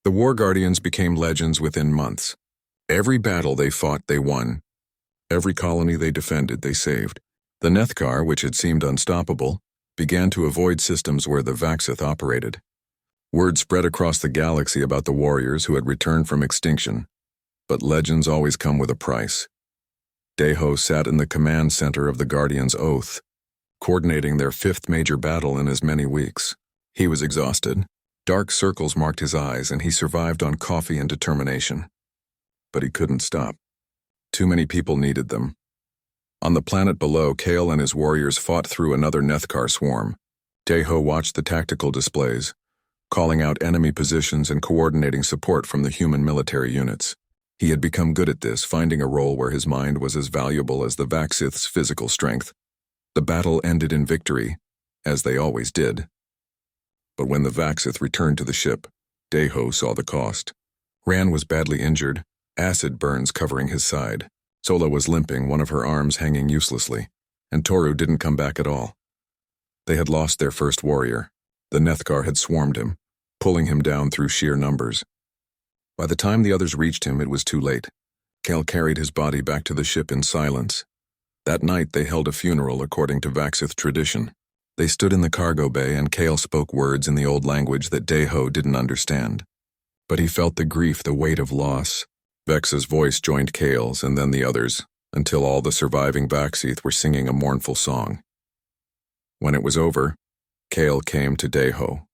The War Guardians became legends within months. Every battle they fought, they won. Every colony they defended, they saved. The Nethkar, which had seemed unstoppable, began to avoid systems where the Vaxith operated. Word spread across the galaxy about the warriors who had returned from extinction. But legends always come with a price. Deho sat in the command center of the Guardians' Oath, coordinating their 5th major battle in as many weeks. He was exhausted. Dark circles marked his eyes, and he survived on coffee and determination. But he couldn't stop. Too many people needed them. On the planet below, Kale and his warriors fought through another Nethkar swarm. Deho watched the tactical displays, calling out enemy positions and coordinating support from the human military units. He had become good at this, finding a role where his mind was as valuable as the Vaxith's physical strength. The battle ended in victory, as they always did. But when the Vaxith returned to the ship, Deho saw the cost. Ran was badly injured, acid burns covering his side. Sola was limping, one of her arms hanging uselessly, and Toru didn't come back at all. They had lost their first warrior. The Nethkar had swarmed him, pulling him down through sheer numbers. By the time the others reached him, it was too late. Kale carried his body back to the ship in silence. That night they held a funeral according to Vaxith tradition. They stood in the cargo bay and Kale spoke words in the old language that Deho didn't understand. But he felt the grief, the weight of loss. Vex's voice joined Kale's and then the others, until all the surviving Vaxith were singing a mournful song. When it was over, Kale came to Deho.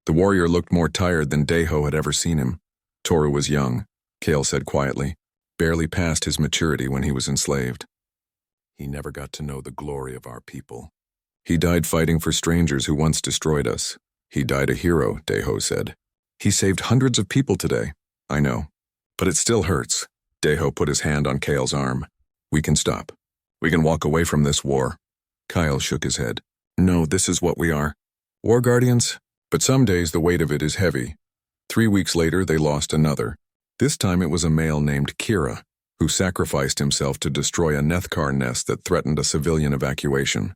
The warrior looked more tired than Deho had ever seen him. Toru was young, Kale said quietly, barely past his maturity when he was enslaved. He never got to know the glory of our people. He died fighting for strangers who once destroyed us. He died a hero, Deho said. He saved hundreds of people today. I know. But it still hurts. Deho put his hand on Kale's arm. We can stop. We can walk away from this war. Kyle shook his head. No, this is what we are. War Guardians? But some days the weight of it is heavy. 3 weeks later, they lost another. This time it was a male named Kira, who sacrificed himself to destroy a Nethkar nest that threatened a civilian evacuation.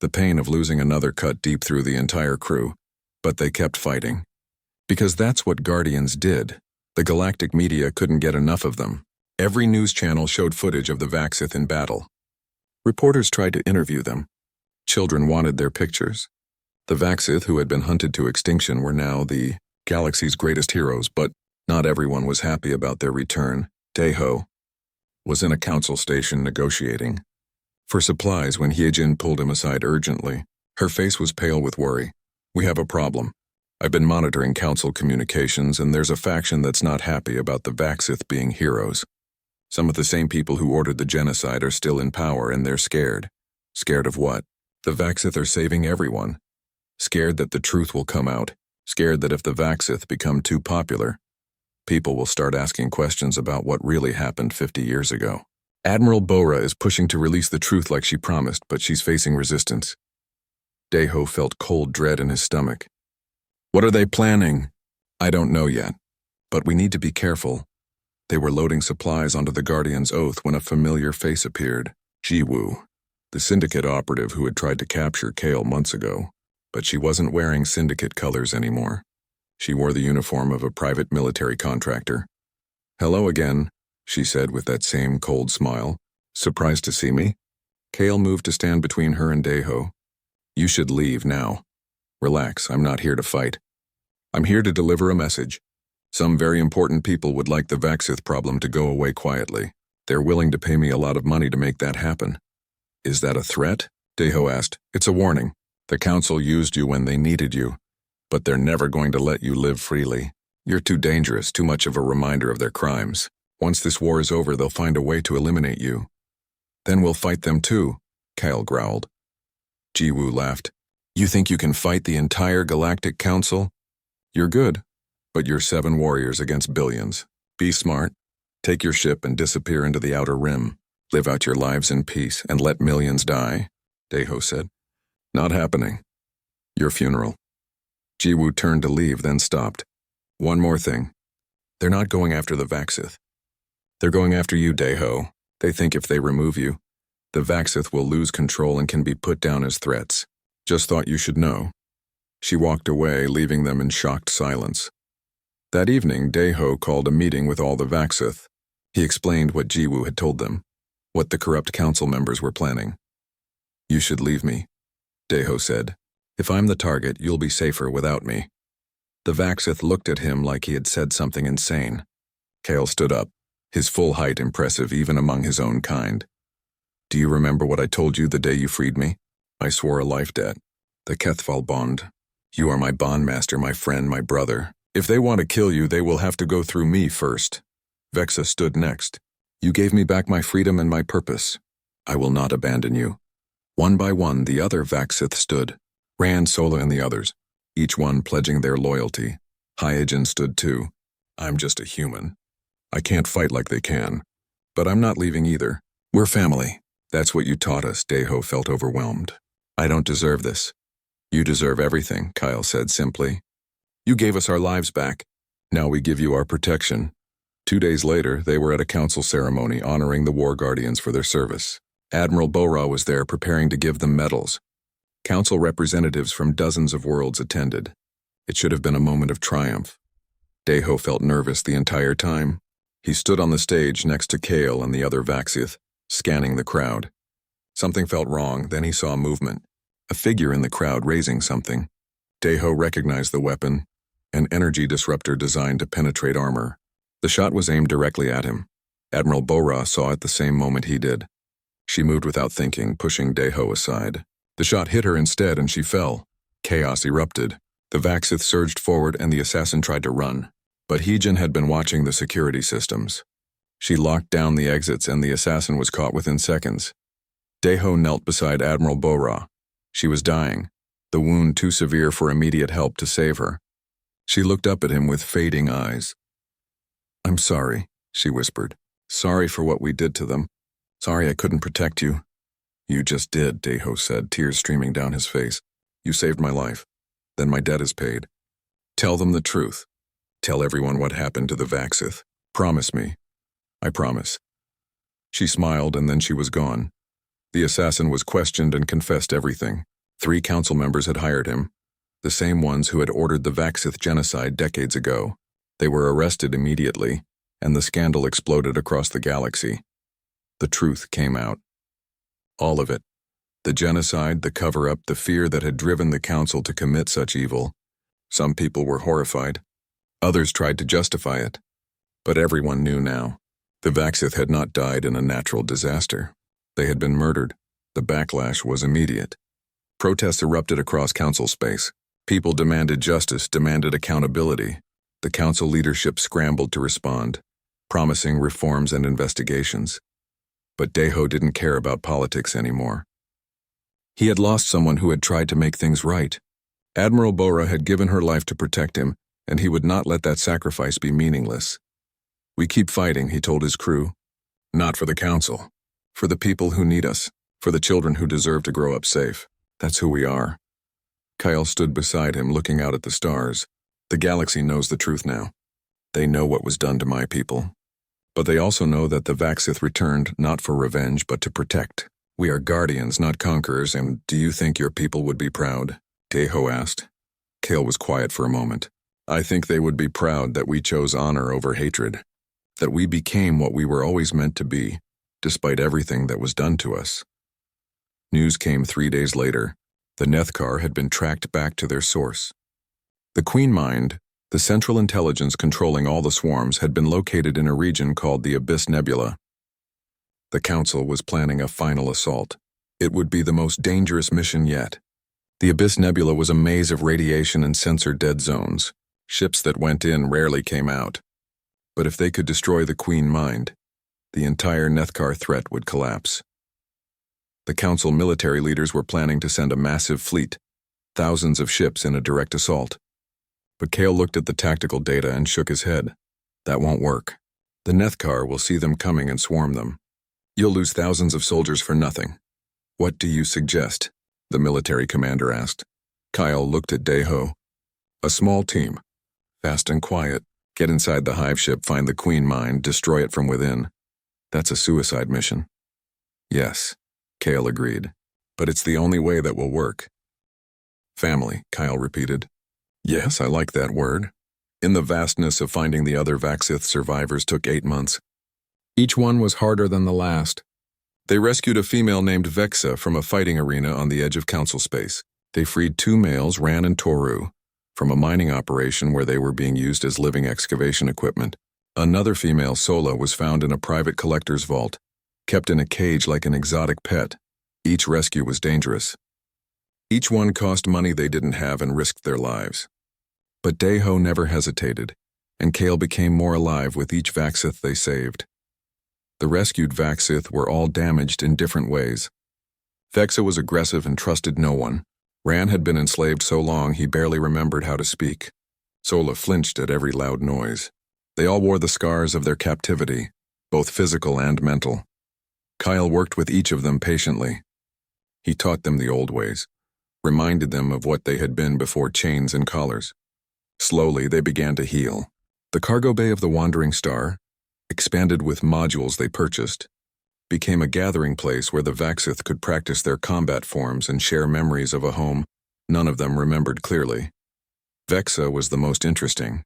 The pain of losing another cut deep through the entire crew, but they kept fighting. Because that's what Guardians did. The galactic media couldn't get enough of them. Every news channel showed footage of the Vaxith in battle. Reporters tried to interview them. Children wanted their pictures. The Vaxith, who had been hunted to extinction, were now the galaxy's greatest heroes, but not everyone was happy about their return. Deho was in a council station negotiating for supplies when Hyejin pulled him aside urgently. Her face was pale with worry. We have a problem. I've been monitoring council communications, and there's a faction that's not happy about the Vaxith being heroes. Some of the same people who ordered the genocide are still in power, and they're scared. Scared of what? The Vaxith are saving everyone. Scared that the truth will come out. Scared that if the Vaxith become too popular, people will start asking questions about what really happened 50 years ago. Admiral Bora is pushing to release the truth like she promised, but she's facing resistance. Deho felt cold dread in his stomach. What are they planning? I don't know yet, but we need to be careful. They were loading supplies onto the Guardian's Oath when a familiar face appeared. Jiwoo, the Syndicate operative who had tried to capture Kale months ago, but she wasn't wearing Syndicate colors anymore. She wore the uniform of a private military contractor. Hello again, she said with that same cold smile. Surprised to see me? Kale moved to stand between her and Deho. You should leave now. Relax, I'm not here to fight. I'm here to deliver a message. Some very important people would like the Vaxith problem to go away quietly. They're willing to pay me a lot of money to make that happen. Is that a threat? Deho asked. It's a warning. The council used you when they needed you, but they're never going to let you live freely. You're too dangerous, too much of a reminder of their crimes. Once this war is over, they'll find a way to eliminate you. Then we'll fight them too, Kyle growled. Jiwoo laughed. You think you can fight the entire Galactic Council? You're good, but you're 7 warriors against billions. Be smart. Take your ship and disappear into the Outer Rim. Live out your lives in peace and let millions die, Deho said. Not happening. Your funeral. Jiwoo turned to leave, then stopped. One more thing. They're not going after the Vaxith. They're going after you, Deho. They think if they remove you, the Vaxith will lose control and can be put down as threats. Just thought you should know. She walked away, leaving them in shocked silence. That evening, Daeho called a meeting with all the Vaxith. He explained what Jiwoo had told them, what the corrupt council members were planning. "You should leave me," Daeho said. "If I'm the target, you'll be safer without me." The Vaxith looked at him like he had said something insane. Kale stood up, his full height impressive even among his own kind. "Do you remember what I told you the day you freed me? I swore a life debt. The Kethval bond. You are my bondmaster, my friend, my brother. If they want to kill you, they will have to go through me first." Vexa stood next. "You gave me back my freedom and my purpose. I will not abandon you." One by one, the other Vaxith stood. Rand, Sola, and the others, each one pledging their loyalty. Hyojin stood too. "I'm just a human. I can't fight like they can. But I'm not leaving either. We're family." "That's what you taught us," Daeho felt overwhelmed. "I don't deserve this." "You deserve everything," Kyle said simply. "You gave us our lives back. Now we give you our protection." 2 days later, they were at a council ceremony honoring the War Guardians for their service. Admiral Bora was there preparing to give them medals. Council representatives from dozens of worlds attended. It should have been a moment of triumph. Daeho felt nervous the entire time. He stood on the stage next to Kale and the other Vaxith, scanning the crowd. Something felt wrong, then he saw movement. A figure in the crowd raising something. Daeho recognized the weapon, an energy disruptor designed to penetrate armor. The shot was aimed directly at him. Admiral Bora saw it the same moment he did. She moved without thinking, pushing Daeho aside. The shot hit her instead and she fell. Chaos erupted. The Vaxith surged forward and the assassin tried to run. But Hyojin had been watching the security systems. She locked down the exits and the assassin was caught within seconds. Daeho knelt beside Admiral Bora. She was dying, the wound too severe for immediate help to save her. She looked up at him with fading eyes. "I'm sorry," she whispered. "Sorry for what we did to them. Sorry I couldn't protect you." "You just did," Daeho said, tears streaming down his face. "You saved my life. Then my debt is paid. Tell them the truth. Tell everyone what happened to the Vaxith. Promise me." "I promise." She smiled and then she was gone. The assassin was questioned and confessed everything. 3 council members had hired him, the same ones who had ordered the Vaxith genocide decades ago. They were arrested immediately, and the scandal exploded across the galaxy. The truth came out. All of it. The genocide, the cover-up, the fear that had driven the council to commit such evil. Some people were horrified. Others tried to justify it. But everyone knew now. The Vaxith had not died in a natural disaster. They had been murdered. The backlash was immediate. Protests erupted across council space. People demanded justice, demanded accountability. The council leadership scrambled to respond, promising reforms and investigations. But Daeho didn't care about politics anymore. He had lost someone who had tried to make things right. Admiral Bora had given her life to protect him, and he would not let that sacrifice be meaningless. "We keep fighting," he told his crew. "Not for the council. For the people who need us. For the children who deserve to grow up safe. That's who we are." Kyle stood beside him, looking out at the stars. "The galaxy knows the truth now. They know what was done to my people. But they also know that the Vaxith returned not for revenge, but to protect. We are guardians, not conquerors, and do you think your people would be proud?" Daeho asked. Kale was quiet for a moment. "I think they would be proud that we chose honor over hatred. That we became what we were always meant to be, despite everything that was done to us." News came 3 days later. The Nethkar had been tracked back to their source. The Queen Mind, the central intelligence controlling all the swarms, had been located in a region called the Abyss Nebula. The Council was planning a final assault. It would be the most dangerous mission yet. The Abyss Nebula was a maze of radiation and sensor dead zones. Ships that went in rarely came out. But if they could destroy the Queen Mind, the entire Nethkar threat would collapse. The Council military leaders were planning to send a massive fleet, thousands of ships in a direct assault. But Kale looked at the tactical data and shook his head. "That won't work. The Nethkar will see them coming and swarm them. You'll lose thousands of soldiers for nothing." "What do you suggest?" the military commander asked. Kyle looked at Daeho. "A small team. Fast and quiet. Get inside the hive ship, find the Queen Mind, destroy it from within. That's a suicide mission." "Yes," Kale agreed. "But it's the only way that will work." "Family," Kyle repeated. "Yes, I like that word." In the vastness of finding the other Vaxith survivors took 8 months. Each one was harder than the last. They rescued a female named Vexa from a fighting arena on the edge of council space. They freed 2 males, Ran and Toru, from a mining operation where they were being used as living excavation equipment. Another female, Sola, was found in a private collector's vault, kept in a cage like an exotic pet. Each rescue was dangerous. Each one cost money they didn't have and risked their lives. But Daiho never hesitated, and Kale became more alive with each Vaxith they saved. The rescued Vaxith were all damaged in different ways. Vexa was aggressive and trusted no one. Ran had been enslaved so long he barely remembered how to speak. Sola flinched at every loud noise. They all wore the scars of their captivity, both physical and mental. Kyle worked with each of them patiently. He taught them the old ways, reminded them of what they had been before chains and collars. Slowly, they began to heal. The cargo bay of the Wandering Star, expanded with modules they purchased, became a gathering place where the Vaxith could practice their combat forms and share memories of a home none of them remembered clearly. Vexa was the most interesting.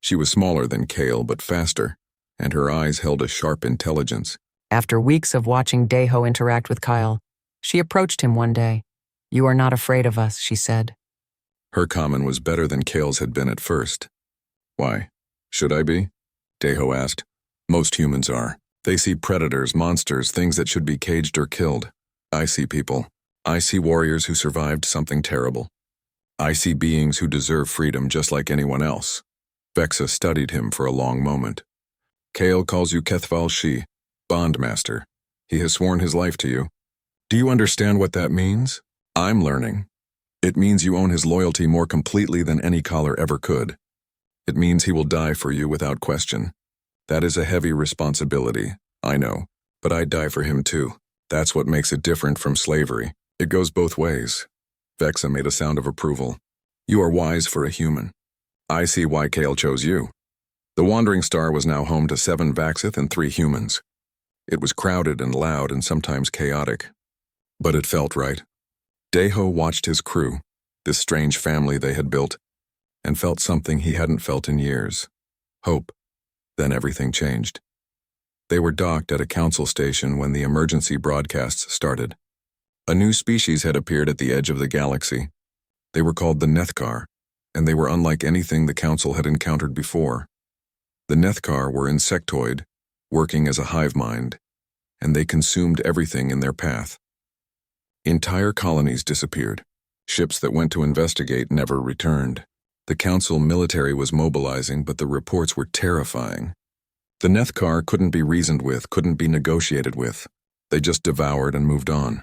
She was smaller than Kale but faster, and her eyes held a sharp intelligence. After weeks of watching Daiho interact with Kyle, she approached him one day. "You are not afraid of us," she said. Her comment was better than Kale's had been at first. "Why? Should I be?" Daiho asked. "Most humans are. They see predators, monsters, things that should be caged or killed. I see people. I see warriors who survived something terrible. I see beings who deserve freedom just like anyone else." Vexa studied him for a long moment. "Kale calls you Kethval Shi, Bondmaster. He has sworn his life to you. Do you understand what that means? I'm learning. It means you own his loyalty more completely than any caller ever could. It means he will die for you without question. That is a heavy responsibility, I know, but I'd die for him too. That's what makes it different from slavery. It goes both ways." Vexa made a sound of approval. "You are wise for a human. I see why Kale chose you." The Wandering Star was now home to 7 Vaxith and 3 humans. It was crowded and loud and sometimes chaotic, but it felt right. Daiho watched his crew, this strange family they had built, and felt something he hadn't felt in years. Hope. Then everything changed. They were docked at a council station when the emergency broadcasts started. A new species had appeared at the edge of the galaxy. They were called the Nethkar, and they were unlike anything the council had encountered before. The Nethkar were insectoid, working as a hive mind, and they consumed everything in their path. Entire colonies disappeared. Ships that went to investigate never returned. The council military was mobilizing, but the reports were terrifying. The Nethkar couldn't be reasoned with, couldn't be negotiated with. They just devoured and moved on.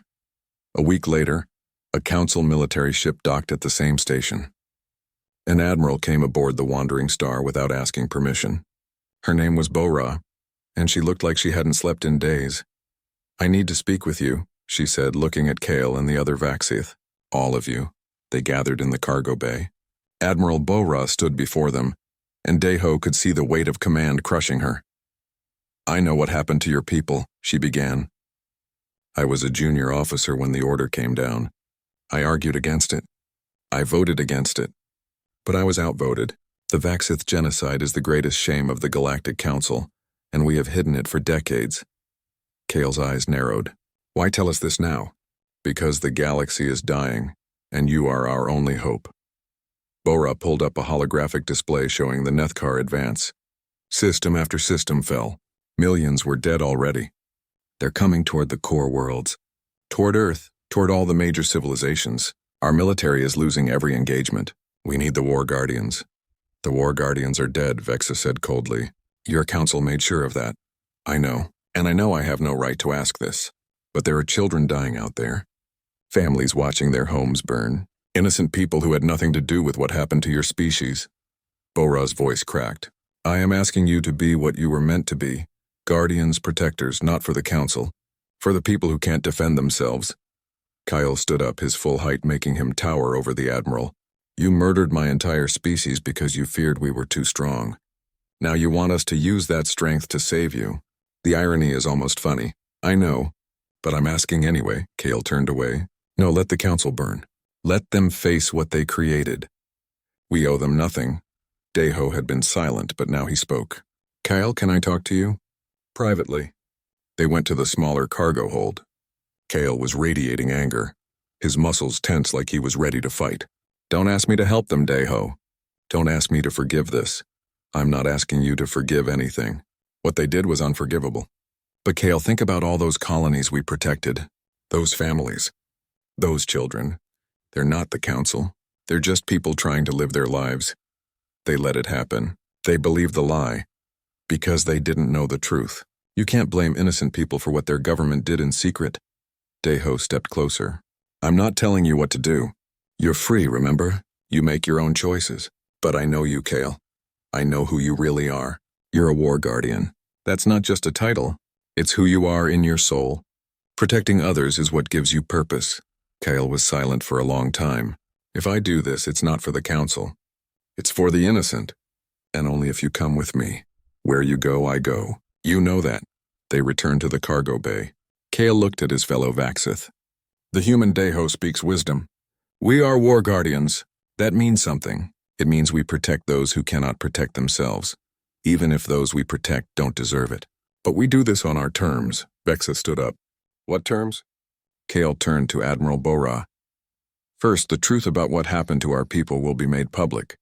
A week later, a council military ship docked at the same station. An admiral came aboard the Wandering Star without asking permission. Her name was Bora, and she looked like she hadn't slept in days. "I need to speak with you," she said, looking at Kale and the other Vaxith. "All of you." They gathered in the cargo bay. Admiral Bora stood before them, and Daiho could see the weight of command crushing her. "I know what happened to your people," she began. "I was a junior officer when the order came down. I argued against it. I voted against it. But I was outvoted. The Vaxith genocide is the greatest shame of the Galactic Council, and we have hidden it for decades." Kale's eyes narrowed. "Why tell us this now?" "Because the galaxy is dying, and you are our only hope." Bora pulled up a holographic display showing the Nethkar advance. System after system fell. Millions were dead already. "They're coming toward the core worlds. Toward Earth, toward all the major civilizations. Our military is losing every engagement. We need the War Guardians." "The War Guardians are dead," Vexa said coldly. "Your council made sure of that." "I know, and I know I have no right to ask this. But there are children dying out there. Families watching their homes burn. Innocent people who had nothing to do with what happened to your species." Bora's voice cracked. "I am asking you to be what you were meant to be. Guardians, protectors, not for the council. For the people who can't defend themselves." Kyle stood up, his full height making him tower over the admiral. "You murdered my entire species because you feared we were too strong. Now you want us to use that strength to save you. The irony is almost funny. I know, but I'm asking anyway." Kale turned away. "No, let the council burn. Let them face what they created. We owe them nothing. Deho had been silent, but now he spoke. Kyle, can I talk to you? Privately. They went to the smaller cargo hold. Kale was radiating anger, his muscles tense like he was ready to fight. Don't ask me to help them, Deho. Don't ask me to forgive this. I'm not asking you to forgive anything. What they did was unforgivable. But Kale, think about all those colonies we protected. Those families. Those children. They're not the council. They're just people trying to live their lives. They let it happen. They believed the lie. Because they didn't know the truth. You can't blame innocent people for what their government did in secret. Deho stepped closer. I'm not telling you what to do. You're free, remember? You make your own choices. But I know you, Kale. I know who you really are. You're a war guardian. That's not just a title. It's who you are in your soul. Protecting others is what gives you purpose. Kale was silent for a long time. If I do this, it's not for the council. It's for the innocent. And only if you come with me. Where you go, I go. You know that. They returned to the cargo bay. Kale looked at his fellow Vaxith. The human Deho speaks wisdom. We are war guardians. That means something. It means we protect those who cannot protect themselves, even if those we protect don't deserve it. But we do this on our terms. Vexa stood up. What terms? Kale turned to Admiral Bora. First, the truth about what happened to our people will be made public.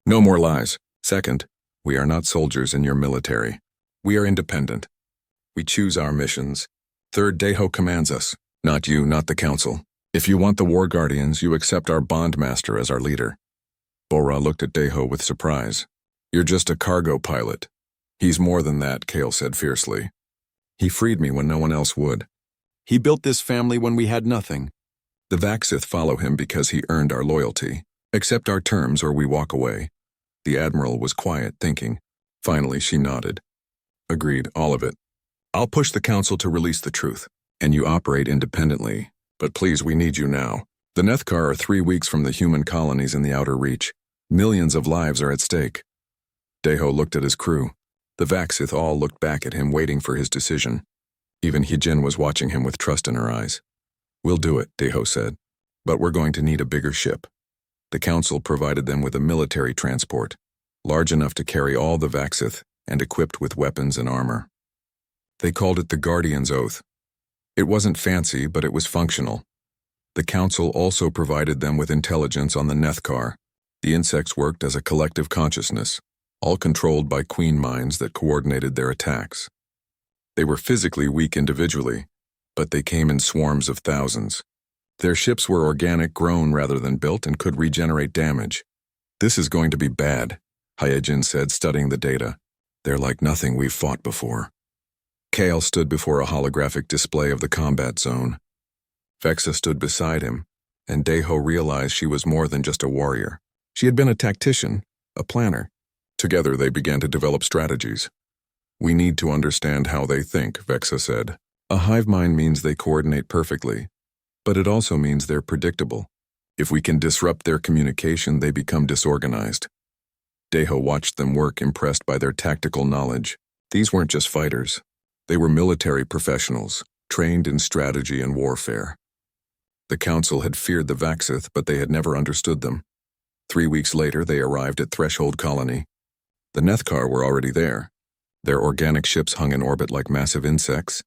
No more lies. Second, we are not soldiers in your military. We are independent. We choose our missions. Third, Deho commands us. Not you, not the council. If you want the war guardians, you accept our bondmaster as our leader. Bora looked at Deho with surprise. You're just a cargo pilot. He's more than that, Kale said fiercely. He freed me when no one else would. He built this family when we had nothing. The Vaxith follow him because he earned our loyalty. Accept our terms or we walk away. The Admiral was quiet, thinking. Finally, she nodded. Agreed, all of it. I'll push the council to release the truth, and you operate independently. But please, we need you now. The Nethkar are 3 weeks from the human colonies in the outer reach. Millions of lives are at stake. Deho looked at his crew. The Vaxith all looked back at him, waiting for his decision. Even Hijin was watching him with trust in her eyes. We'll do it, Deho said. But we're going to need a bigger ship. The council provided them with a military transport, large enough to carry all the Vaxith and equipped with weapons and armor. They called it the Guardian's Oath. It wasn't fancy, but it was functional. The council also provided them with intelligence on the Nethkar. The insects worked as a collective consciousness, all controlled by queen minds that coordinated their attacks. They were physically weak individually, but they came in swarms of thousands. Their ships were organic, grown rather than built, and could regenerate damage. This is going to be bad, Hyejin said, studying the data. They're like nothing we've fought before. Kale stood before a holographic display of the combat zone. Vexa stood beside him, and Deho realized she was more than just a warrior. She had been a tactician, a planner. Together they began to develop strategies. We need to understand how they think, Vexa said. A hive mind means they coordinate perfectly, but it also means they're predictable. If we can disrupt their communication, they become disorganized. Deho watched them work, impressed by their tactical knowledge. These weren't just fighters. They were military professionals, trained in strategy and warfare. The council had feared the Vaxith, but they had never understood them. 3 weeks later, they arrived at Threshold Colony. The Nethkar were already there. Their organic ships hung in orbit like massive insects,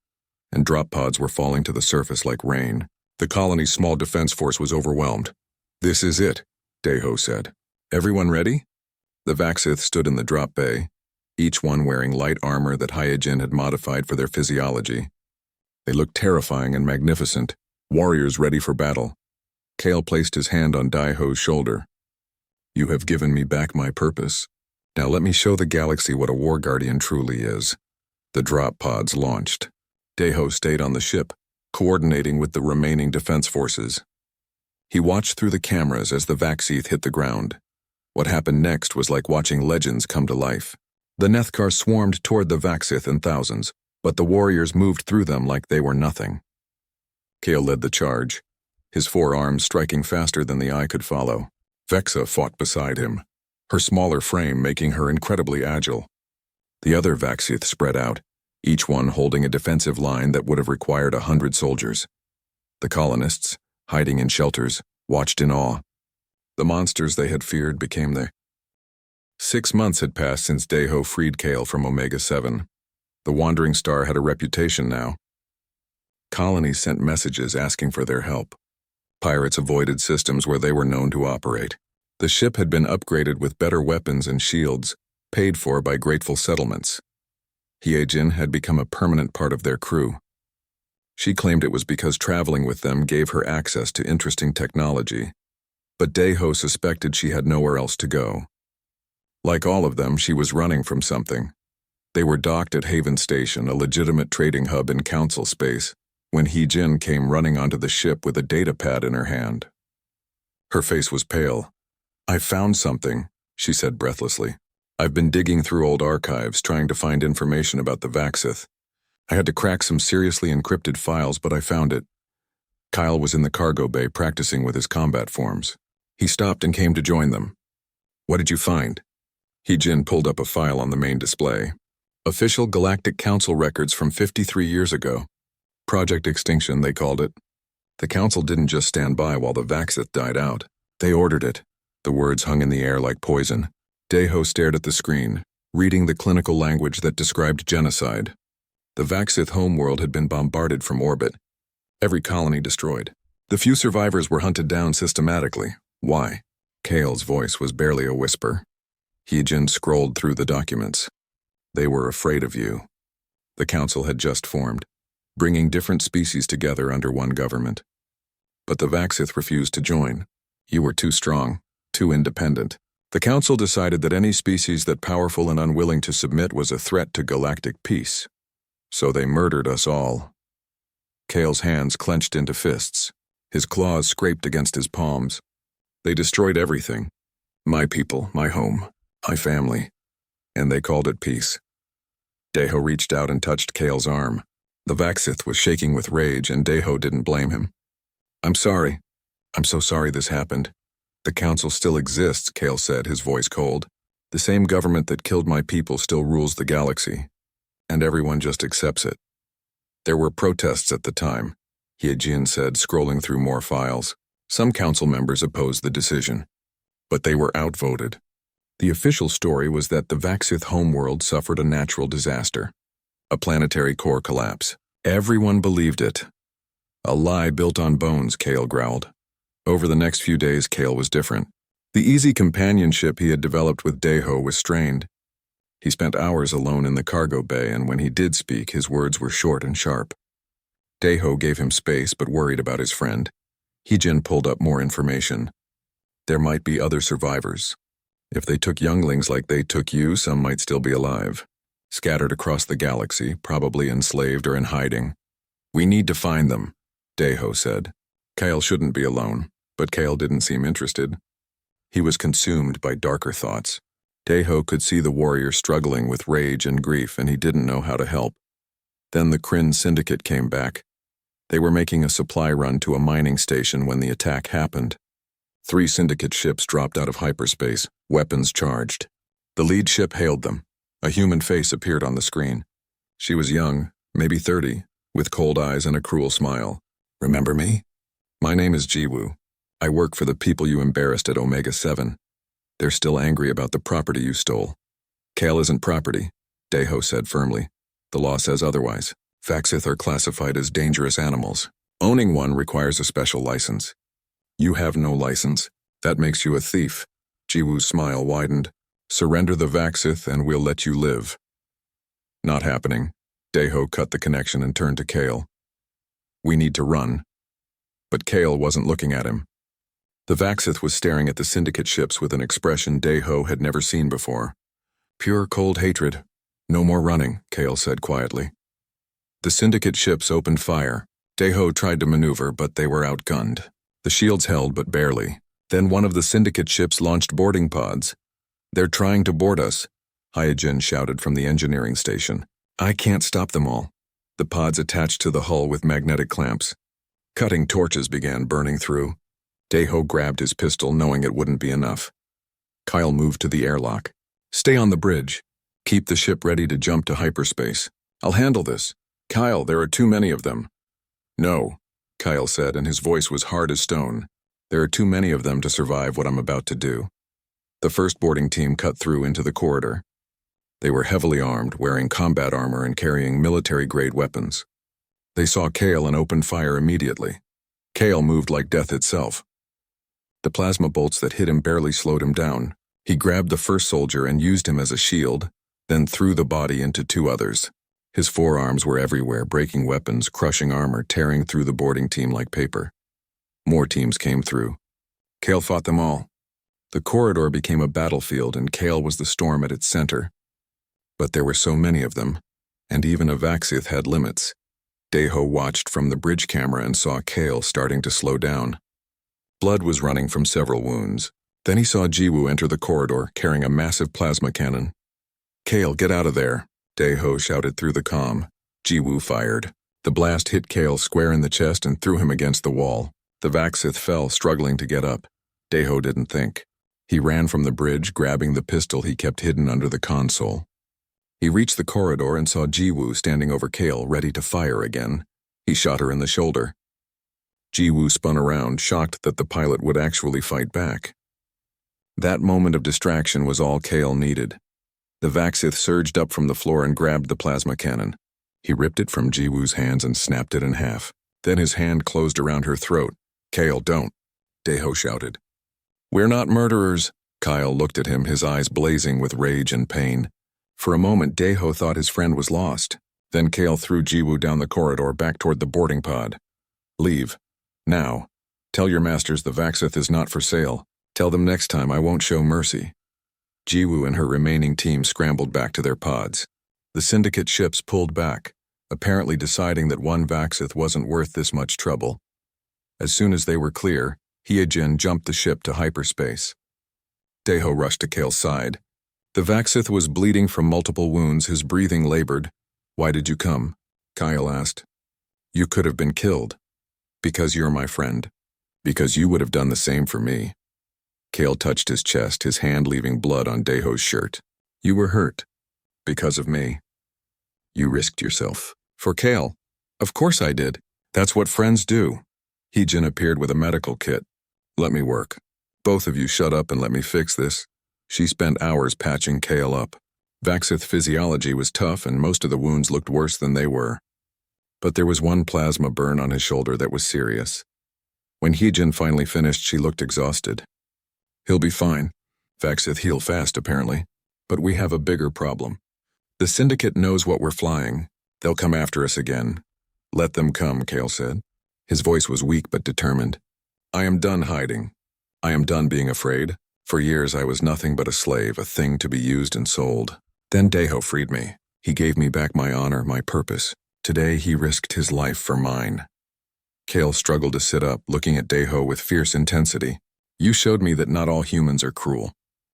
and drop pods were falling to the surface like rain. The colony's small defense force was overwhelmed. This is it, Deho said. Everyone ready? The Vaxith stood in the drop bay, each one wearing light armor that Hyejin had modified for their physiology. They looked terrifying and magnificent, warriors ready for battle. Kale placed his hand on Deho's shoulder. You have given me back my purpose. Now let me show the galaxy what a war guardian truly is. The drop pods launched. Deho stayed on the ship, coordinating with the remaining defense forces. He watched through the cameras as the Vaxith hit the ground. What happened next was like watching legends come to life. The Nethkar swarmed toward the Vaxith in thousands, but the warriors moved through them like they were nothing. Kale led the charge, his 4 arms striking faster than the eye could follow. Vexa fought beside him, her smaller frame making her incredibly agile. The other Vaxith spread out, each one holding a defensive line that would have required 100 soldiers. The colonists, hiding in shelters, watched in awe. The monsters they had feared became their 6 months had passed since Deho freed Kale from Omega-7. The wandering star had a reputation now. Colonies sent messages asking for their help. Pirates avoided systems where they were known to operate. The ship had been upgraded with better weapons and shields, paid for by grateful settlements. Hyejin had become a permanent part of their crew. She claimed it was because traveling with them gave her access to interesting technology, but Deho suspected she had nowhere else to go. Like all of them, she was running from something. They were docked at Haven Station, a legitimate trading hub in Council space, when Hyejin came running onto the ship with a data pad in her hand. Her face was pale. "I found something," she said breathlessly. "I've been digging through old archives, trying to find information about the Vaxith. I had to crack some seriously encrypted files, but I found it." Kyle was in the cargo bay practicing with his combat forms. He stopped and came to join them. "What did you find?" Hyejin pulled up a file on the main display. Official Galactic Council records from 53 years ago. Project Extinction, they called it. The Council didn't just stand by while the Vaxith died out. They ordered it. The words hung in the air like poison. Deho stared at the screen, reading the clinical language that described genocide. The Vaxith homeworld had been bombarded from orbit. Every colony destroyed. The few survivors were hunted down systematically. Why? Kale's voice was barely a whisper. Hyejin scrolled through the documents. "They were afraid of you." The Council had just formed, bringing different species together under one government. But the Vaxith refused to join. "You were too strong, too independent." The Council decided that any species that powerful and unwilling to submit was a threat to galactic peace. So they murdered us all. Kale's hands clenched into fists. His claws scraped against his palms. They destroyed everything. My people, my home, my family. And they called it peace. Deho reached out and touched Kale's arm. The Vaxith was shaking with rage, and Deho didn't blame him. "I'm sorry. I'm so sorry this happened. The Council still exists," Kale said, his voice cold. "The same government that killed my people still rules the galaxy. And everyone just accepts it." "There were protests at the time," Hyejin said, scrolling through more files. "Some council members opposed the decision. But they were outvoted. The official story was that the Vaxith homeworld suffered a natural disaster. A planetary core collapse. Everyone believed it. A lie built on bones, Kale growled. Over the next few days, Kale was different. The easy companionship he had developed with Deho was strained. He spent hours alone in the cargo bay, and when he did speak, his words were short and sharp. Deho gave him space, but worried about his friend. Hyejin pulled up more information. There might be other survivors. If they took younglings like they took you, some might still be alive. Scattered across the galaxy, probably enslaved or in hiding. "We need to find them," Deho said. Kale shouldn't be alone, but Kale didn't seem interested. He was consumed by darker thoughts. Deho could see the warrior struggling with rage and grief, and he didn't know how to help. Then the Kryn Syndicate came back. They were making a supply run to a mining station when the attack happened. 3 Syndicate ships dropped out of hyperspace, weapons charged. The lead ship hailed them. A human face appeared on the screen. She was young, maybe 30, with cold eyes and a cruel smile. "Remember me? My name is Jiwoo. I work for the people you embarrassed at Omega-7. They're still angry about the property you stole." "Kale isn't property," Deho said firmly. "The law says otherwise. Vaxith are classified as dangerous animals. Owning one requires a special license. You have no license. That makes you a thief." Jiwoo's smile widened. "Surrender the Vaxith and we'll let you live." "Not happening." Deho cut the connection and turned to Kale. "We need to run." But Kale wasn't looking at him. The Vaxith was staring at the Syndicate ships with an expression Deho had never seen before. "Pure cold hatred. No more running," Kale said quietly. The Syndicate ships opened fire. Deho tried to maneuver, but they were outgunned. The shields held, but barely. Then one of the Syndicate ships launched boarding pods. "They're trying to board us," Hyejin shouted from the engineering station. "I can't stop them all." The pods attached to the hull with magnetic clamps. Cutting torches began burning through. Deho grabbed his pistol, knowing it wouldn't be enough. Kyle moved to the airlock. "Stay on the bridge. Keep the ship ready to jump to hyperspace. I'll handle this. Kyle, there are too many of them." "No," Kyle said, and his voice was hard as stone. "There are too many of them to survive what I'm about to do." The first boarding team cut through into the corridor. They were heavily armed, wearing combat armor and carrying military-grade weapons. They saw Kale and opened fire immediately. Kale moved like death itself. The plasma bolts that hit him barely slowed him down. He grabbed the first soldier and used him as a shield, then threw the body into two others. His forearms were everywhere, breaking weapons, crushing armor, tearing through the boarding team like paper. More teams came through. Kale fought them all. The corridor became a battlefield, and Kale was the storm at its center. But there were so many of them, and even a Vaxith had limits. Deho watched from the bridge camera and saw Kale starting to slow down. Blood was running from several wounds. Then he saw Jiwoo enter the corridor, carrying a massive plasma cannon. "Kale, get out of there," Deho shouted through the comm. Jiwoo fired. The blast hit Kale square in the chest and threw him against the wall. The Vaxith fell, struggling to get up. Deho didn't think. He ran from the bridge, grabbing the pistol he kept hidden under the console. He reached the corridor and saw Jiwoo standing over Kale, ready to fire again. He shot her in the shoulder. Jiwoo spun around, shocked that the pilot would actually fight back. That moment of distraction was all Kale needed. The Vaxith surged up from the floor and grabbed the plasma cannon. He ripped it from Jiwoo's hands and snapped it in half. Then his hand closed around her throat. "Kale, don't," Deho shouted. "We're not murderers." Kyle looked at him, his eyes blazing with rage and pain. For a moment, Deho thought his friend was lost. Then Kale threw Jiwoo down the corridor back toward the boarding pod. "Leave. Now. Tell your masters the Vaxith is not for sale. Tell them next time I won't show mercy." Jiwoo and her remaining team scrambled back to their pods. The Syndicate ships pulled back, apparently deciding that one Vaxith wasn't worth this much trouble. As soon as they were clear, Hyejin jumped the ship to hyperspace. Deho rushed to Kale's side. The Vaxith was bleeding from multiple wounds, his breathing labored. "Why did you come?" Kyle asked. "You could have been killed." "Because you're my friend. Because you would have done the same for me." Kale touched his chest, his hand leaving blood on Deho's shirt. "You were hurt. Because of me. You risked yourself. For Kale." "Of course I did. That's what friends do." Hyejin appeared with a medical kit. "Let me work. Both of you shut up and let me fix this." She spent hours patching Kale up. Vaxith physiology was tough and most of the wounds looked worse than they were. But there was one plasma burn on his shoulder that was serious. When Hyejin finally finished, she looked exhausted. "He'll be fine. Vaxith heal fast, apparently. But we have a bigger problem. The Syndicate knows what we're flying. They'll come after us again." "Let them come," Kale said. His voice was weak but determined. "I am done hiding. I am done being afraid. For years I was nothing but a slave, a thing to be used and sold. Then Deho freed me. He gave me back my honor, my purpose. Today he risked his life for mine." Kale struggled to sit up, looking at Deho with fierce intensity. "You showed me that not all humans are cruel.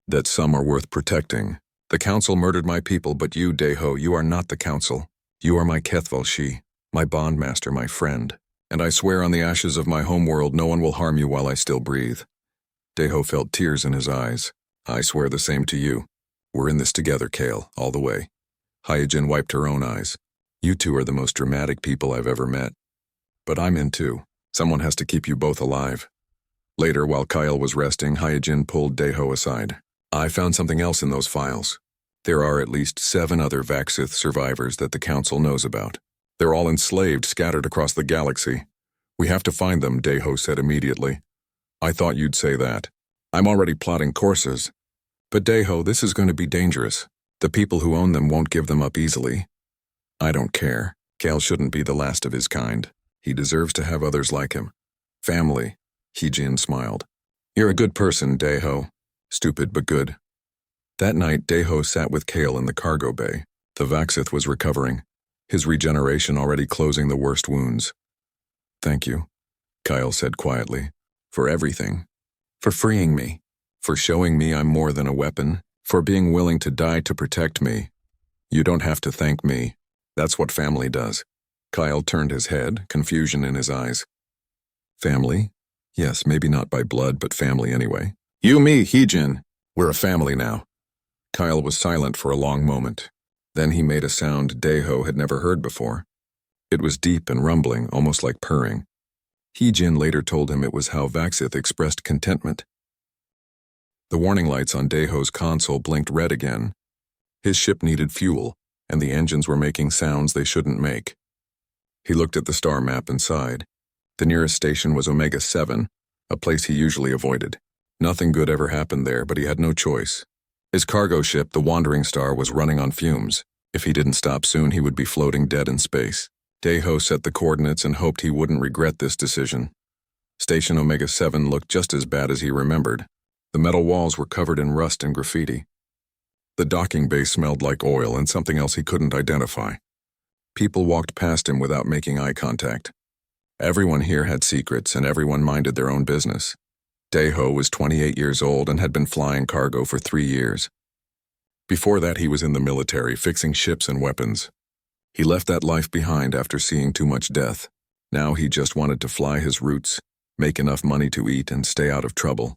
That some are worth protecting. The Council murdered my people, but you, Deho, you are not the Council. You are my Kethvalshi, my bondmaster, my friend. And I swear on the ashes of my homeworld no one will harm you while I still breathe." Deho felt tears in his eyes. "I swear the same to you. We're in this together, Kale, all the way." Hyejin wiped her own eyes. "You two are the most dramatic people I've ever met. But I'm in too. Someone has to keep you both alive." Later, while Kyle was resting, Hyejin pulled Deho aside. "I found something else in those files. There are at least 7 other Vaxith survivors that the Council knows about. They're all enslaved, scattered across the galaxy. We have to find them," Deho said immediately. "I thought you'd say that. I'm already plotting courses. But Deho, this is going to be dangerous. The people who own them won't give them up easily." "I don't care. Kale shouldn't be the last of his kind. He deserves to have others like him. Family." Hyejin smiled. "You're a good person, Deho. Stupid but good." That night, Deho sat with Kale in the cargo bay. The Vaxith was recovering, his regeneration already closing the worst wounds. "Thank you," Kyle said quietly. "For everything. For freeing me. For showing me I'm more than a weapon. For being willing to die to protect me. You don't have to thank me. That's what family does." Kyle turned his head, confusion in his eyes. "Family? Yes, maybe not by blood, but family anyway. You, me, Hyejin. We're a family now." Kyle was silent for a long moment. Then he made a sound Deho had never heard before. It was deep and rumbling, almost like purring. Hyejin later told him it was how Vaxith expressed contentment. The warning lights on Daho's console blinked red again. His ship needed fuel, and the engines were making sounds they shouldn't make. He looked at the star map and sighed. The nearest station was Omega 7, a place he usually avoided. Nothing good ever happened there, but he had no choice. His cargo ship, the Wandering Star, was running on fumes. If he didn't stop soon, he would be floating dead in space. Daho set the coordinates and hoped he wouldn't regret this decision. Station Omega 7 looked just as bad as he remembered. The metal walls were covered in rust and graffiti. The docking bay smelled like oil and something else he couldn't identify. People walked past him without making eye contact. Everyone here had secrets, and everyone minded their own business. Daho was 28 years old and had been flying cargo for 3 years. Before that, he was in the military, fixing ships and weapons. He left that life behind after seeing too much death. Now he just wanted to fly his routes, make enough money to eat, and stay out of trouble.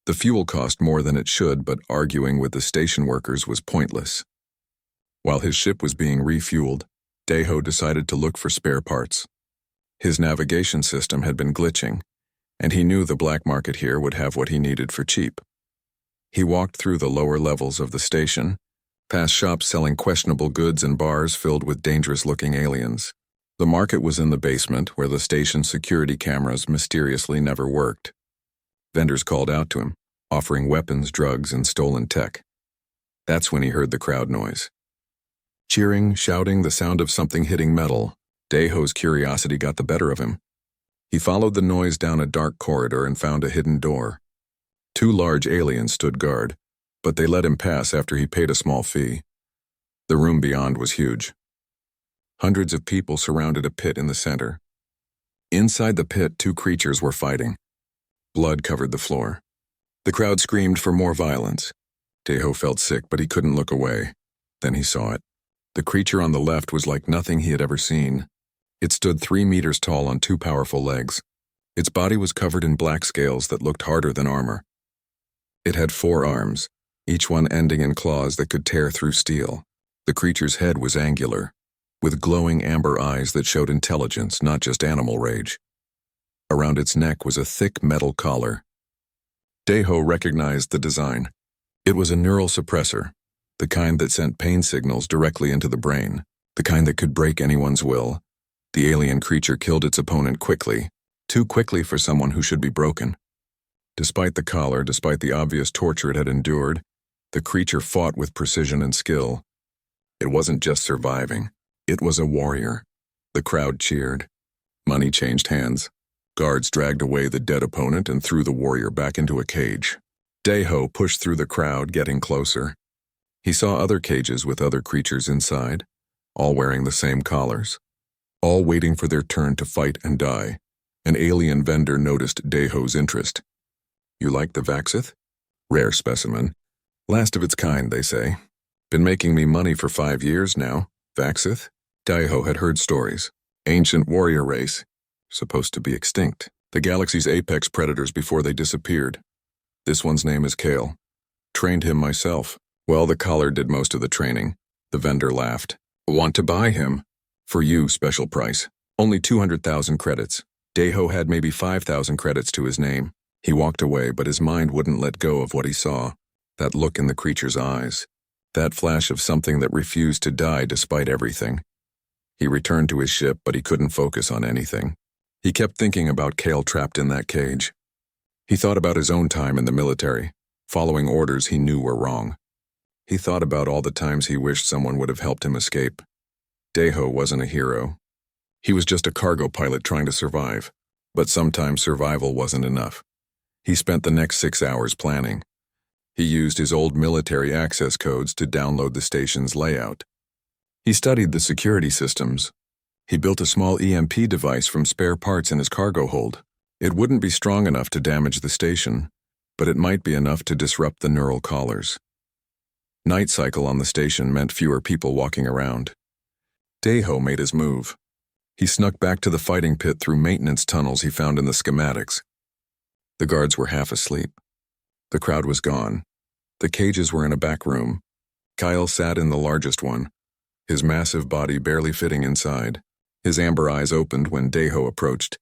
The fuel cost more than it should, but arguing with the station workers was pointless. While his ship was being refueled, Daho decided to look for spare parts. His navigation system had been glitching, and he knew the black market here would have what he needed for cheap. He walked through the lower levels of the station, past shops selling questionable goods and bars filled with dangerous-looking aliens. The market was in the basement, where the station's security cameras mysteriously never worked. Vendors called out to him, offering weapons, drugs, and stolen tech. That's when he heard the crowd noise. Cheering, shouting, the sound of something hitting metal. Daho's curiosity got the better of him. He followed the noise down a dark corridor and found a hidden door. 2 large aliens stood guard, but they let him pass after he paid a small fee. The room beyond was huge. Hundreds of people surrounded a pit in the center. Inside the pit, 2 creatures were fighting. Blood covered the floor. The crowd screamed for more violence. Daho felt sick, but he couldn't look away. Then he saw it. The creature on the left was like nothing he had ever seen. It stood 3 meters tall on 2 powerful legs. Its body was covered in black scales that looked harder than armor. It had 4 arms, each one ending in claws that could tear through steel. The creature's head was angular, with glowing amber eyes that showed intelligence, not just animal rage. Around its neck was a thick metal collar. Daho recognized the design. It was a neural suppressor, the kind that sent pain signals directly into the brain, the kind that could break anyone's will. The alien creature killed its opponent quickly, too quickly for someone who should be broken. Despite the collar, despite the obvious torture it had endured, the creature fought with precision and skill. It wasn't just surviving. It was a warrior. The crowd cheered. Money changed hands. Guards dragged away the dead opponent and threw the warrior back into a cage. Daho pushed through the crowd, getting closer. He saw other cages with other creatures inside, all wearing the same collars, all waiting for their turn to fight and die. An alien vendor noticed Daho's interest. "You like the Vaxith? Rare specimen. Last of its kind, they say. Been making me money for 5 years now. Vaxith?" Daho had heard stories. Ancient warrior race, supposed to be extinct. The galaxy's apex predators before they disappeared. This one's name is Kale. Trained him myself. Well, the collar did most of the training. The vendor laughed. "Want to buy him? For you, special price. Only 200,000 credits." Daho had maybe 5,000 credits to his name. He walked away, but his mind wouldn't let go of what he saw. That look in the creature's eyes. That flash of something that refused to die despite everything. He returned to his ship, but he couldn't focus on anything. He kept thinking about Kale trapped in that cage. He thought about his own time in the military, following orders he knew were wrong. He thought about all the times he wished someone would have helped him escape. Daho wasn't a hero. He was just a cargo pilot trying to survive, but sometimes survival wasn't enough. He spent the next 6 hours planning. He used his old military access codes to download the station's layout. He studied the security systems. He built a small EMP device from spare parts in his cargo hold. It wouldn't be strong enough to damage the station, but it might be enough to disrupt the neural collars. Night cycle on the station meant fewer people walking around. Daho made his move. He snuck back to the fighting pit through maintenance tunnels he found in the schematics. The guards were half asleep. The crowd was gone. The cages were in a back room. Kyle sat in the largest one, his massive body barely fitting inside. His amber eyes opened when Daho approached.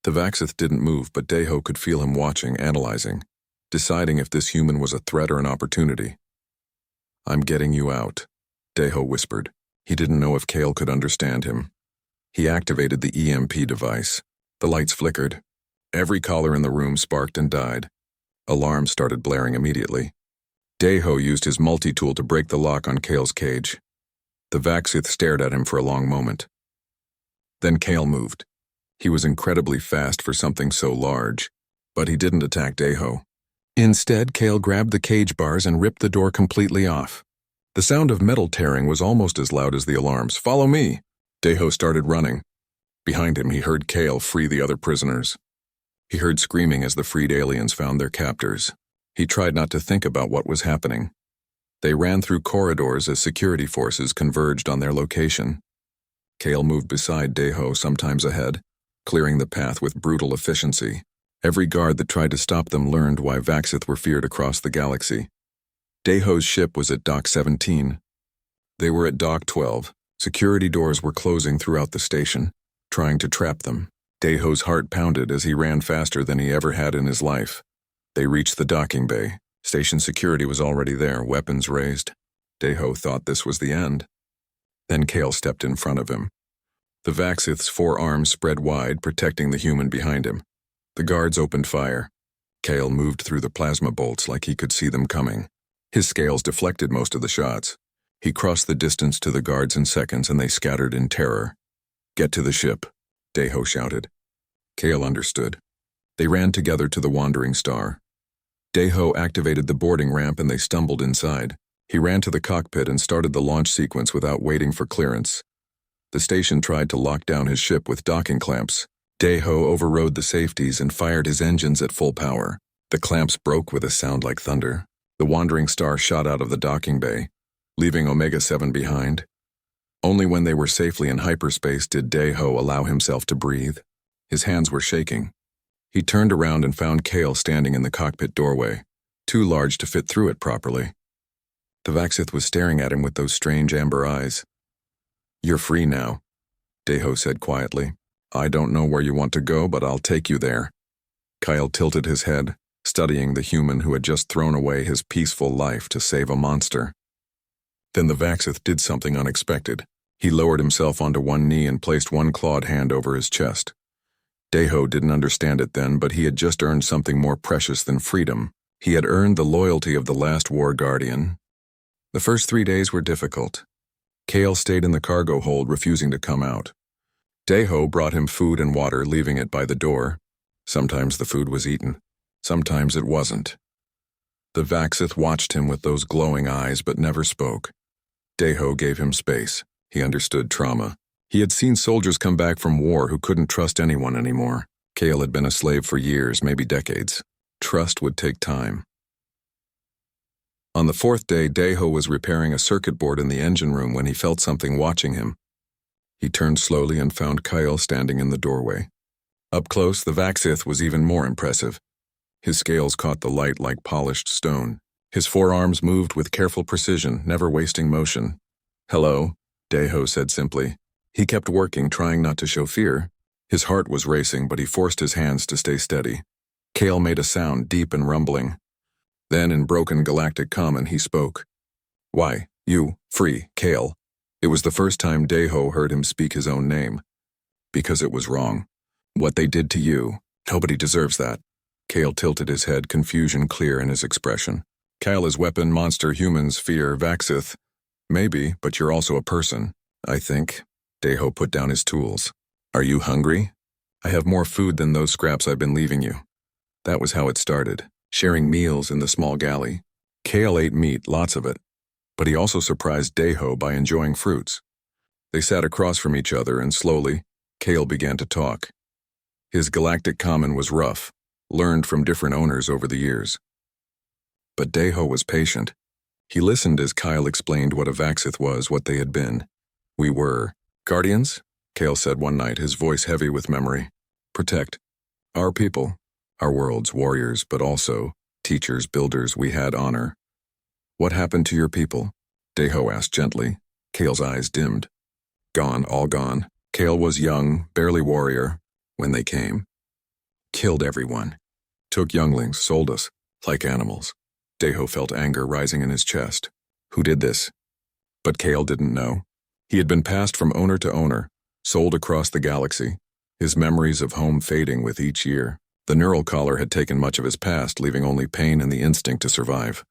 The Vaxith didn't move, but Daho could feel him watching, analyzing, deciding if this human was a threat or an opportunity. "I'm getting you out," Deho whispered. He didn't know if Kale could understand him. He activated the EMP device. The lights flickered. Every collar in the room sparked and died. Alarms started blaring immediately. Deho used his multi-tool to break the lock on Kale's cage. The Vaxith stared at him for a long moment. Then Kale moved. He was incredibly fast for something so large, but he didn't attack Deho. Instead, Kale grabbed the cage bars and ripped the door completely off. The sound of metal tearing was almost as loud as the alarms. "Follow me!" Deho started running. Behind him, he heard Kale free the other prisoners. He heard screaming as the freed aliens found their captors. He tried not to think about what was happening. They ran through corridors as security forces converged on their location. Kale moved beside Deho, sometimes ahead, clearing the path with brutal efficiency. Every guard that tried to stop them learned why Vaxith were feared across the galaxy. Deho's ship was at Dock 17. They were at Dock 12. Security doors were closing throughout the station, trying to trap them. Deho's heart pounded as he ran faster than he ever had in his life. They reached the docking bay. Station security was already there, weapons raised. Deho thought this was the end. Then Kale stepped in front of him. The Vaxith's 4 arms spread wide, protecting the human behind him. The guards opened fire. Kale moved through the plasma bolts like he could see them coming. His scales deflected most of the shots. He crossed the distance to the guards in seconds and they scattered in terror. "Get to the ship," Deho shouted. Kale understood. They ran together to the Wandering Star. Deho activated the boarding ramp and they stumbled inside. He ran to the cockpit and started the launch sequence without waiting for clearance. The station tried to lock down his ship with docking clamps. Deho overrode the safeties and fired his engines at full power. The clamps broke with a sound like thunder. The Wandering Star shot out of the docking bay, leaving Omega-7 behind. Only when they were safely in hyperspace did Deho allow himself to breathe. His hands were shaking. He turned around and found Kale standing in the cockpit doorway, too large to fit through it properly. The Vaxith was staring at him with those strange amber eyes. "You're free now," Deho said quietly. "I don't know where you want to go, but I'll take you there." Kyle tilted his head, studying the human who had just thrown away his peaceful life to save a monster. Then the Vaxith did something unexpected. He lowered himself onto one knee and placed one clawed hand over his chest. Deho didn't understand it then, but he had just earned something more precious than freedom. He had earned the loyalty of the last War Guardian. The first 3 days were difficult. Kale stayed in the cargo hold, refusing to come out. Deho brought him food and water, leaving it by the door. Sometimes the food was eaten. Sometimes it wasn't. The Vaxith watched him with those glowing eyes but never spoke. Deho gave him space. He understood trauma. He had seen soldiers come back from war who couldn't trust anyone anymore. Kale had been a slave for years, maybe decades. Trust would take time. On the 4th day, Deho was repairing a circuit board in the engine room when he felt something watching him. He turned slowly and found Kyle standing in the doorway. Up close, the Vaxith was even more impressive. His scales caught the light like polished stone. His 4 arms moved with careful precision, never wasting motion. "Hello," Deho said simply. He kept working, trying not to show fear. His heart was racing, but he forced his hands to stay steady. Kale made a sound, deep and rumbling. Then, in broken galactic common, he spoke. "Why, you, free, Kale." It was the first time Deho heard him speak his own name. "Because it was wrong. What they did to you, nobody deserves that." Kale tilted his head, confusion clear in his expression. "Kyle is weapon, monster, humans, fear, Vaxith. Maybe, but you're also a person, I think." Deho put down his tools. "Are you hungry? I have more food than those scraps I've been leaving you." That was how it started, sharing meals in the small galley. Kale ate meat, lots of it, but he also surprised Deho by enjoying fruits. They sat across from each other and slowly, Kale began to talk. His galactic common was rough, learned from different owners over the years. But Deho was patient. He listened as Kyle explained what a Vaxith was, what they had been. "We were guardians," Kale said one night, his voice heavy with memory. "Protect our people, our world's warriors, but also teachers, builders. We had honor." "What happened to your people?" Deho asked gently. Kale's eyes dimmed. "Gone, all gone." Kale was young, barely warrior, when they came. "Killed everyone. Took younglings, sold us. Like animals. Deho felt anger rising in his chest. Who did this? But Kale didn't know. He had been passed from owner to owner, sold across the galaxy, his memories of home fading with each year. The neural collar had taken much of his past, leaving only pain and the instinct to survive.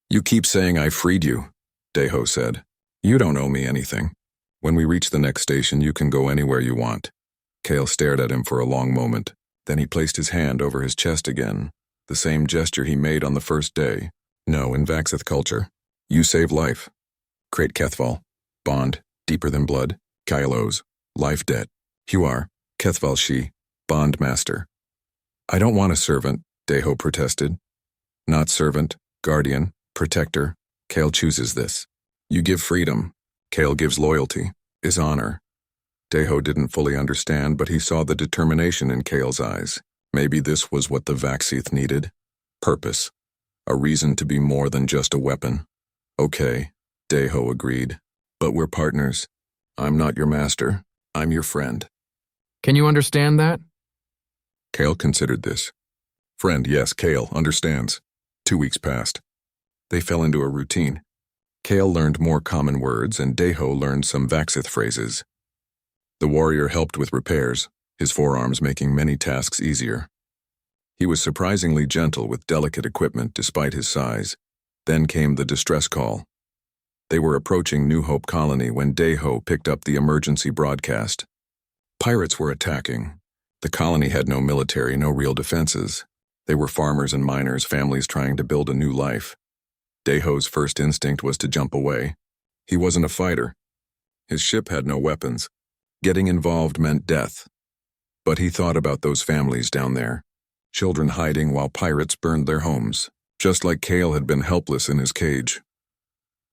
You keep saying I freed you, Deho said. You don't owe me anything. When we reach the next station, you can go anywhere you want. Kale stared at him for a long moment. Then he placed his hand over his chest again, the same gesture he made on the first day. No, in Vaxith culture, you save life. Crate Kethval, bond, deeper than blood, Kylos, life debt. You are, Kethval Shi, bond master. I don't want a servant, Deho protested. Not servant, guardian, protector. Kale chooses this. You give freedom. Kale gives loyalty, is honor. Deho didn't fully understand, but he saw the determination in Kale's eyes. Maybe this was what the Vaxith needed. Purpose. A reason to be more than just a weapon. Okay, Deho agreed. But we're partners. I'm not your master. I'm your friend. Can you understand that? Kale considered this. Friend, yes, Kale understands. 2 weeks passed. They fell into a routine. Kale learned more common words, and Deho learned some Vaxith phrases. The warrior helped with repairs, his forearms making many tasks easier. He was surprisingly gentle with delicate equipment despite his size. Then came the distress call. They were approaching New Hope Colony when Deho picked up the emergency broadcast. Pirates were attacking. The colony had no military, no real defenses. They were farmers and miners, families trying to build a new life. Deho's first instinct was to jump away. He wasn't a fighter. His ship had no weapons. Getting involved meant death. But he thought about those families down there, children hiding while pirates burned their homes, just like Kale had been helpless in his cage.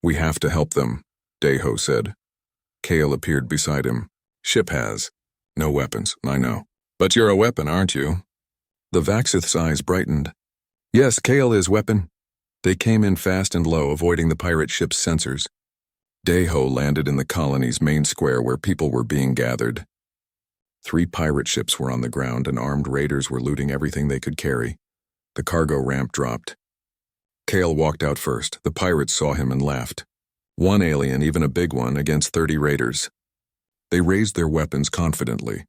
We have to help them, Deho said. Kale appeared beside him. Ship has. No weapons, I know. But you're a weapon, aren't you? The Vaxith's eyes brightened. Yes, Kale is weapon. They came in fast and low, avoiding the pirate ship's sensors. Deho landed in the colony's main square where people were being gathered. 3 pirate ships were on the ground and armed raiders were looting everything they could carry. The cargo ramp dropped. Kale walked out first. The pirates saw him and laughed. 1 alien, even a big one, against 30 raiders. They raised their weapons confidently.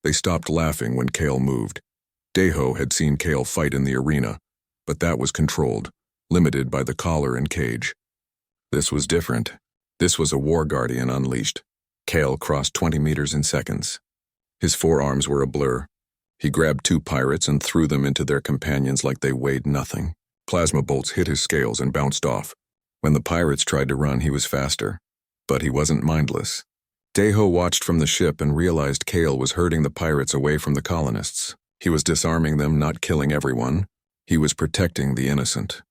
They stopped laughing when Kale moved. Deho had seen Kale fight in the arena, but that was controlled, limited by the collar and cage. This was different. This was a war guardian unleashed. Kale crossed 20 meters in seconds. His forearms were a blur. He grabbed 2 pirates and threw them into their companions like they weighed nothing. Plasma bolts hit his scales and bounced off. When the pirates tried to run, he was faster. But he wasn't mindless. Deho watched from the ship and realized Kale was herding the pirates away from the colonists. He was disarming them, not killing everyone. He was protecting the innocent.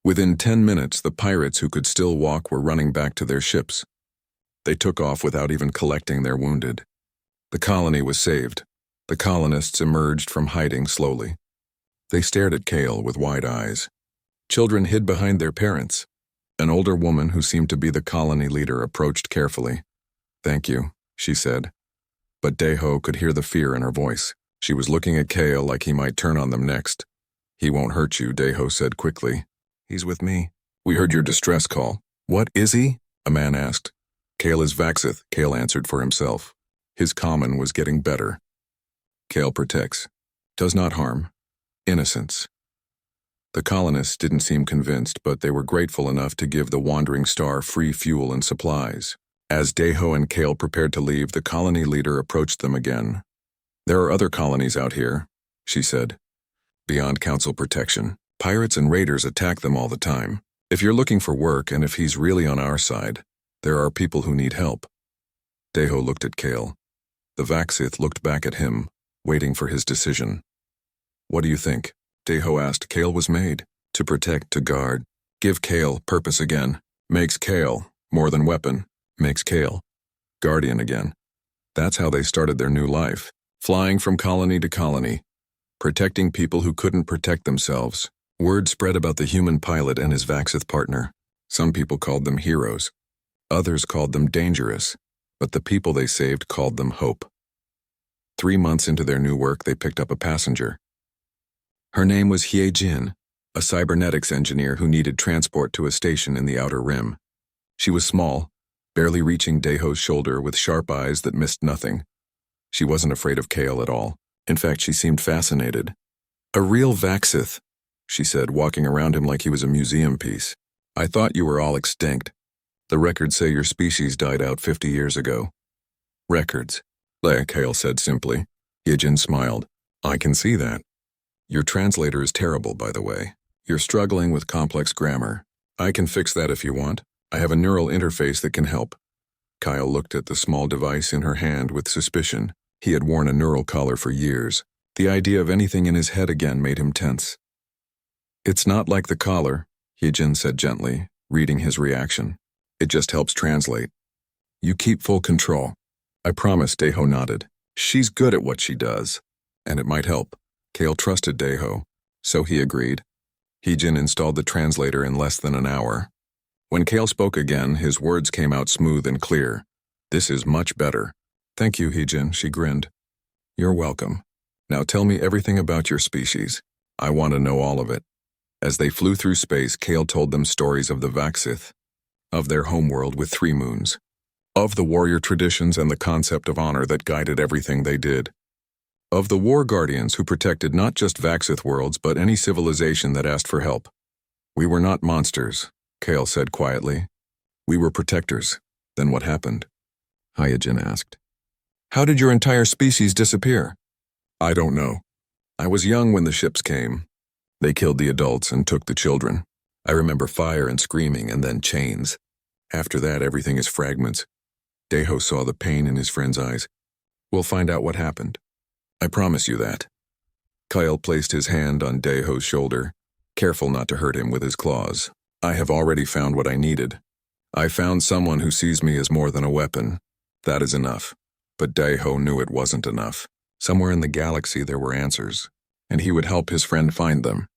Within 10 minutes, the pirates who could still walk were running back to their ships. They took off without even collecting their wounded. The colony was saved. The colonists emerged from hiding slowly. They stared at Kale with wide eyes. Children hid behind their parents. An older woman who seemed to be the colony leader approached carefully. Thank you, she said. But Deho could hear the fear in her voice. She was looking at Kale like he might turn on them next. He won't hurt you, Deho said quickly. He's with me. We heard your distress call. What is he? A man asked. Kale is Vaxith, Kale answered for himself. His common was getting better. Kale protects. Does not harm. Innocence. The colonists didn't seem convinced, but they were grateful enough to give the wandering star free fuel and supplies. As Deho and Kale prepared to leave, the colony leader approached them again. There are other colonies out here, she said. Beyond council protection. Pirates and raiders attack them all the time. If you're looking for work and if he's really on our side, there are people who need help. Deho looked at Kale. The Vaxith looked back at him, waiting for his decision. What do you think? Deho asked. Kale was made. To protect, to guard. Give Kale purpose again. Makes Kale, more than weapon, makes Kale guardian again. That's how they started their new life. Flying from colony to colony. Protecting people who couldn't protect themselves. Word spread about the human pilot and his Vaxith partner. Some people called them heroes. Others called them dangerous. But the people they saved called them hope. 3 months into their new work, they picked up a passenger. Her name was Hye Jin. a cybernetics engineer who needed transport to a station in the Outer Rim. She was small, barely reaching Daeho's shoulder with sharp eyes that missed nothing. She wasn't afraid of Kale at all. In fact, she seemed fascinated. "A real Vaxith," she said, walking around him like he was a museum piece. "I thought you were all extinct. The records say your species died out 50 years ago." "Records," Kale said simply. Hyejin smiled. "I can see that. Your translator is terrible, by the way. You're struggling with complex grammar. I can fix that if you want. I have a neural interface that can help." Kyle looked at the small device in her hand with suspicion. He had worn a neural collar for years. The idea of anything in his head again made him tense. "It's not like the collar," Hyejin said gently, reading his reaction. "It just helps translate. You keep full control." "I promise," Daeho nodded. "She's good at what she does. And it might help." Kale trusted Daeho, so he agreed. Hyejin installed the translator in less than an hour. When Kale spoke again, his words came out smooth and clear. "This is much better." "Thank you, Hyejin," she grinned. "You're welcome. Now tell me everything about your species. I want to know all of it." As they flew through space, Kale told them stories of the Vaxith, of their homeworld with 3 moons, of the warrior traditions and the concept of honor that guided everything they did, of the war guardians who protected not just Vaxith worlds but any civilization that asked for help. "We were not monsters," Kale said quietly. "We were protectors." "Then what happened?" Hyejin asked. "How did your entire species disappear?" "I don't know. I was young when the ships came. They killed the adults and took the children. I remember fire and screaming and then chains. After that, everything is fragments." Daeho saw the pain in his friend's eyes. "We'll find out what happened. I promise you that." Kyle placed his hand on Daeho's shoulder, careful not to hurt him with his claws. "I have already found what I needed. I found someone who sees me as more than a weapon. That is enough." But Daeho knew it wasn't enough. Somewhere in the galaxy there were answers, and he would help his friend find them.